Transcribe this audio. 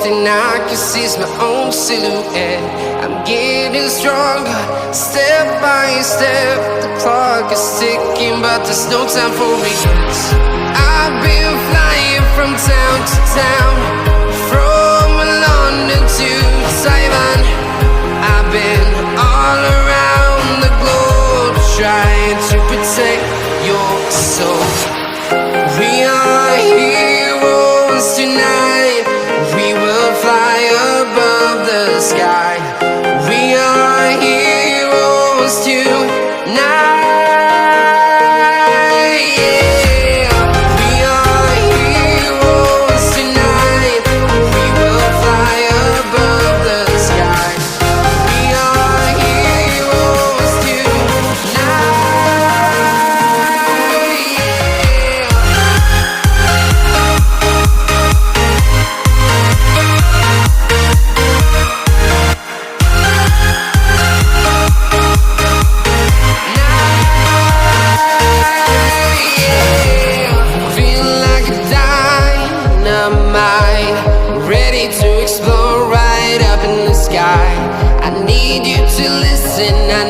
thing I can see is my own silhouette. I'm getting stronger, step by step. The clock is ticking, but there's no time for me. I've been flying from town to town, from London to Taiwan. I've been all around the globe, trying to protect your soul. We are heroes tonight. We will fly above the sky. We are heroes tonight. Yeah. We are heroes tonight. We will fly above the sky. We are heroes tonight. Ready to explore right up in the sky. I need you to listen. I